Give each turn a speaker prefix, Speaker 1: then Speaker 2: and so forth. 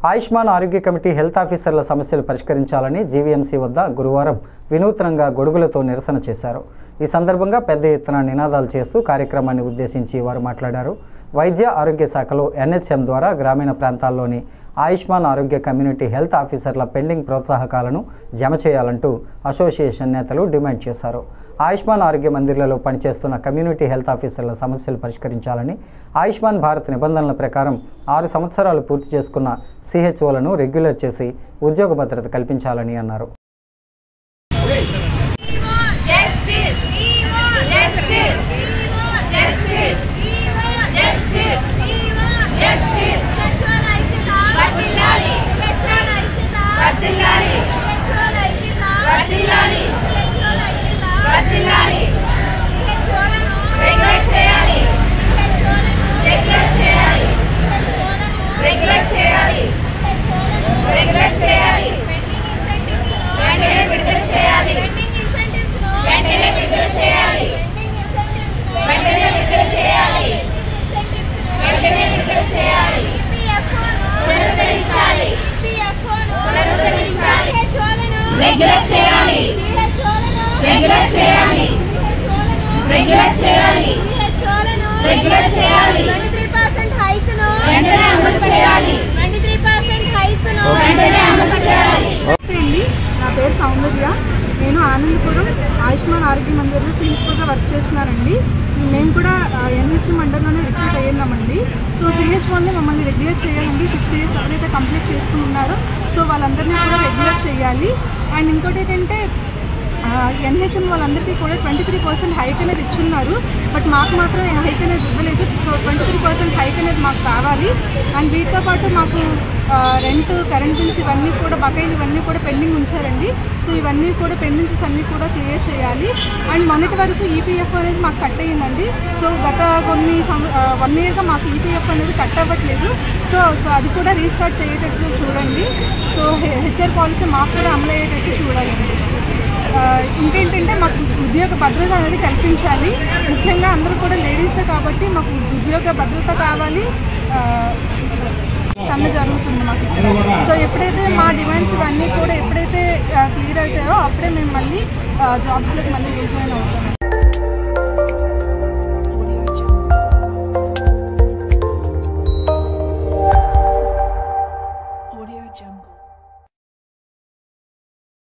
Speaker 1: ఆయుష్మాన్ ఆరోగ్య committee health ఆఫీసర్ల సమస్యలు పరిష్కరించాలని జీవీఎంసీ వద్ద గురువారం వినూత్నంగా గొడుగులతో నిరసన చేశారు. ఈ సందర్భంగా పెద్ద ఎత్తున నినాదాలు చేస్తూ కార్యక్రమాన్ని ఉద్దేశించి వారు మాట్లాడారు. వైద్య ఆరోగ్య శాఖలో ఎన్హెచ్ఎం ద్వారా గ్రామీణ ప్రాంతాల్లోని ఆయుష్మాన్ ఆరోగ్య కమ్యూనిటీ హెల్త్ ఆఫీసర్ల పెండింగ్ ప్రోత్సాహకాలను జమ చేయాలంటూ అసోసియేషన్ నేతలు డిమాండ్ చేశారు. ఆయుష్మాన్ ఆరోగ్య మందిర్లలో పనిచేస్తున్న కమ్యూనిటీ హెల్త్ ఆఫీసర్ల సమస్యలు పరిష్కరించాలని, ఆయుష్మాన్ భారత్ నిబంధనల ప్రకారం 6 సంవత్సరాలు పూర్తి చేసుకున్న సిహెచ్ఓలను రెగ్యులర్ చేసి ఉద్యోగ భద్రత కల్పించాలని అన్నారు.
Speaker 2: నా పేరు సౌందర్య. నేను ఆనందపురం ఆయుష్మాన్ ఆరోగ్య మందిర్లో సిహెచ్ఓగా వర్క్ చేస్తున్నానండి. మేము కూడా ఎన్హెచ్ఎం మండలంలోనే రిక్రూట్ అయ్యామండి. సో సిహెచ్ఓని మమ్మల్ని రెగ్యులర్ చేయాలండి. 6 ఇయర్స్ ఎవరైతే కంప్లీట్ చేసుకుని ఉన్నారో సో వాళ్ళందరినీ కూడా రెగ్యులర్ చేయాలి. అండ్ ఇంకోటి ఏంటంటే ఎన్హెచ్ఎం వాళ్ళందరికీ కూడా 23% హైక్ అనేది ఇచ్చున్నారు. బట్ మాకు మాత్రం హైక్ అనేది ఇవ్వలేదు. సో 23% హైక్ అనేది మాకు కావాలి. అండ్ వీటితో పాటు మాకు రెంట్, కరెంట్ బిల్స్ ఇవన్నీ కూడా బకాయిలు ఇవన్నీ కూడా పెండింగ్ ఉంచారండి. సో ఇవన్నీ కూడా పెండింగ్స్ అన్నీ కూడా క్లియర్ చేయాలి. అండ్ మొన్నటి వరకు ఈపీఎఫ్ అనేది మాకు కట్ అయ్యిందండి. సో గత 1 ఇయర్గా మాకు ఈపీఎఫ్ అనేది కట్ అవ్వట్లేదు. సో అది కూడా రీస్టార్ట్ చేయేటట్లు చూడండి. సో హెచ్ఆర్ పాలసీ మాకు కూడా అమలు అయ్యేటట్టు చూడాలండి. ఇంకేంటంటే మాకు ఉద్యోగ భద్రత అనేది కల్పించాలి. ముఖ్యంగా అందరూ కూడా లేడీసే కాబట్టి మాకు ఉద్యోగ భద్రత కావాలి. సమ్మె జరుగుతుంది మాకు ఇక్కడ. సో ఎప్పుడైతే మా డిమాండ్స్ ఇవన్నీ కూడా ఎప్పుడైతే క్లియర్ అవుతాయో అప్పుడే మేము మళ్ళీ జాబ్స్లోకి మళ్ళీ రీజాయిన్ అవుతాం.